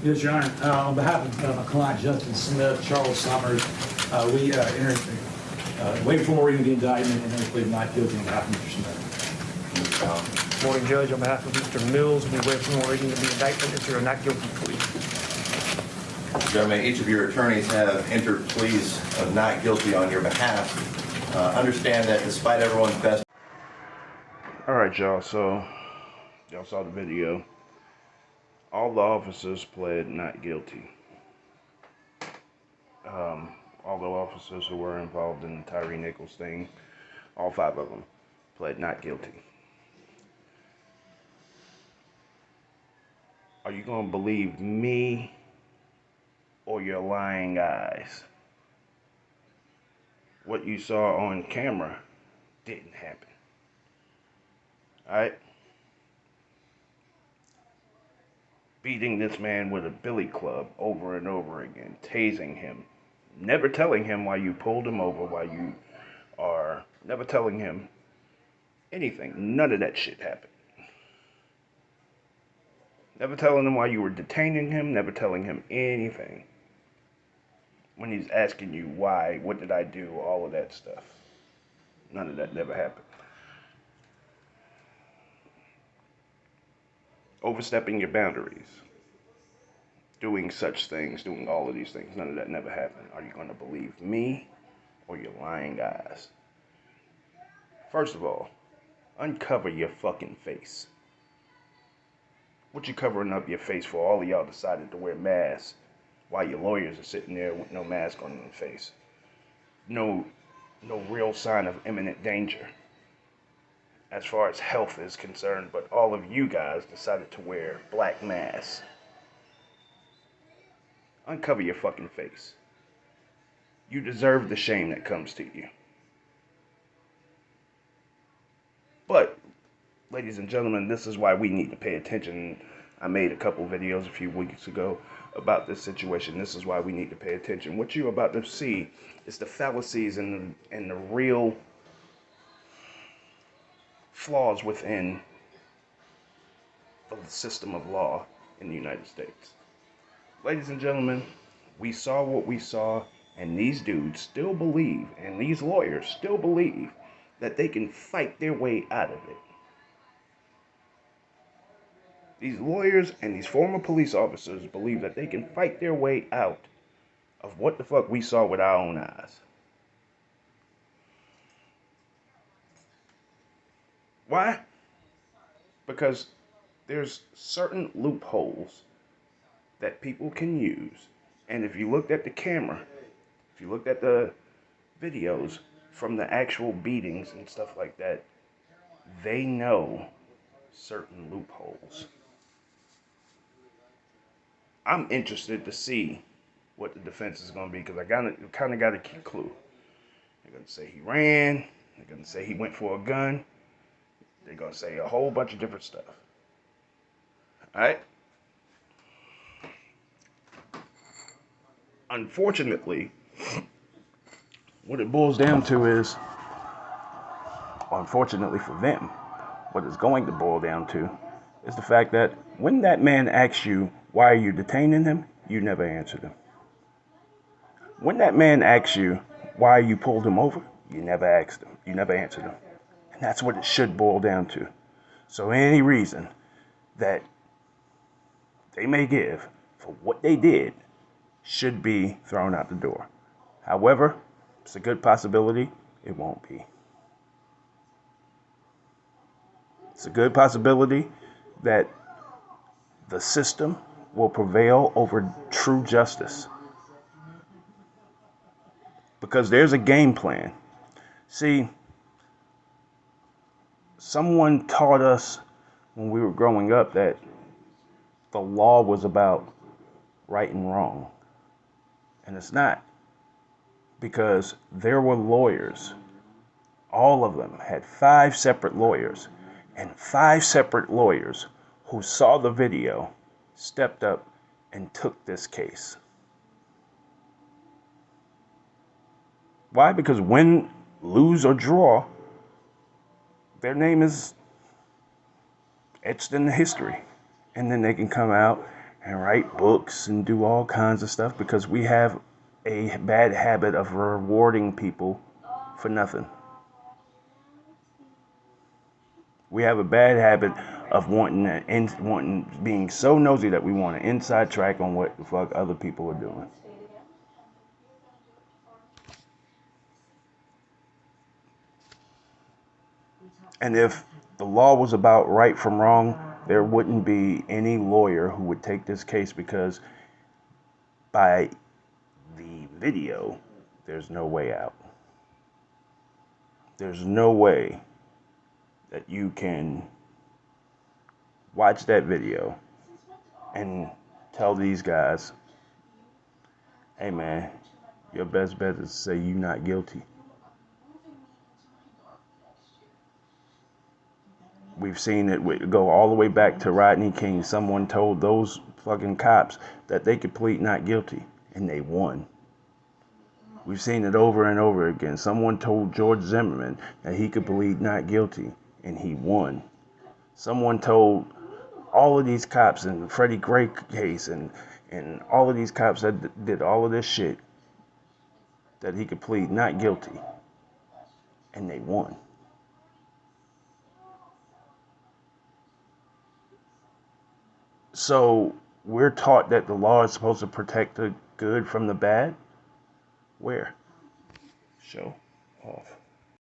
Yes, Your Honor. On behalf of my client, Justin Smith, Charles Summers, we waive formal reading of the indictment and then plead not guilty on behalf of Mr. Smith. Morning, Judge. On behalf of Mr. Mills, we waive formal reading of the indictment. Enter a not guilty plea. Gentlemen, each of your attorneys have entered pleas of not guilty on your behalf. Understand that despite everyone's best. All right, y'all. So y'all saw the video. All the officers pled not guilty. All the officers who were involved in the Tyre Nichols thing, all 5 of them pled not guilty. Are you going to believe me or your lying eyes? What you saw on camera didn't happen. Alright? Beating this man with a billy club over and over again, tasing him, never telling him why you pulled him over, never telling him anything. None of that shit happened. Never telling him why you were detaining him, never telling him anything. When he's asking you why, what did I do, all of that stuff. None of that never happened. Overstepping your boundaries. Doing such things, doing all of these things, none of that never happened. Are you going to believe me or your lying eyes? First of all, uncover your fucking face. What you covering up your face for? All of y'all decided to wear masks while your lawyers are sitting there with no mask on their face. No real sign of imminent danger as far as health is concerned, but all of you guys decided to wear black masks. Uncover your fucking face. You deserve the shame that comes to you. But, ladies and gentlemen, this is why we need to pay attention. I made a couple videos a few weeks ago about this situation. This is why we need to pay attention. What you're about to see is the fallacies and the real flaws within the system of law in the United States. Ladies and gentlemen, we saw what we saw, and these dudes still believe, and these lawyers still believe, that they can fight their way out of it. These lawyers and these former police officers believe that they can fight their way out of what the fuck we saw with our own eyes. Why? Because there's certain loopholes that people can use. And if you looked at the camera, if you looked at the videos from the actual beatings and stuff like that, they know certain loopholes. I'm interested to see what the defense is going to be, because I kind of got a key clue. They're going to say he ran. They're going to say he went for a gun. They're going to say a whole bunch of different stuff. Alright? Unfortunately, what it boils down to is, unfortunately for them, what it's going to boil down to is the fact that when that man asks you, why are you detaining him? You never answered him. When that man asks you, why you pulled him over? You never asked him. You never answered him. And that's what it should boil down to. So any reason that they may give for what they did should be thrown out the door. However, it's a good possibility it won't be. It's a good possibility that the system will prevail over true justice. Because there's a game plan. See, someone taught us when we were growing up that the law was about right and wrong. And it's not. Because there were lawyers. All of them had 5 separate lawyers. And 5 separate lawyers who saw the video stepped up and took this case. Why? Because win, lose, or draw, their name is etched in the history. And then they can come out and write books and do all kinds of stuff because we have a bad habit of rewarding people for nothing. We have a bad habit of wanting being so nosy that we want an inside track on what the fuck other people are doing. And if the law was about right from wrong, there wouldn't be any lawyer who would take this case because by the video, there's no way out. There's no way that you can watch that video and tell these guys, hey man, your best bet is to say you're not guilty. We've seen it go all the way back to Rodney King. Someone told those fucking cops that they could plead not guilty, and they won. We've seen it over and over again. Someone told George Zimmerman that he could plead not guilty, and he won. Someone told all of these cops in the Freddie Gray case and all of these cops that did all of this shit that he could plead not guilty, and they won. So we're taught that the law is supposed to protect the good from the bad. Where? Show off.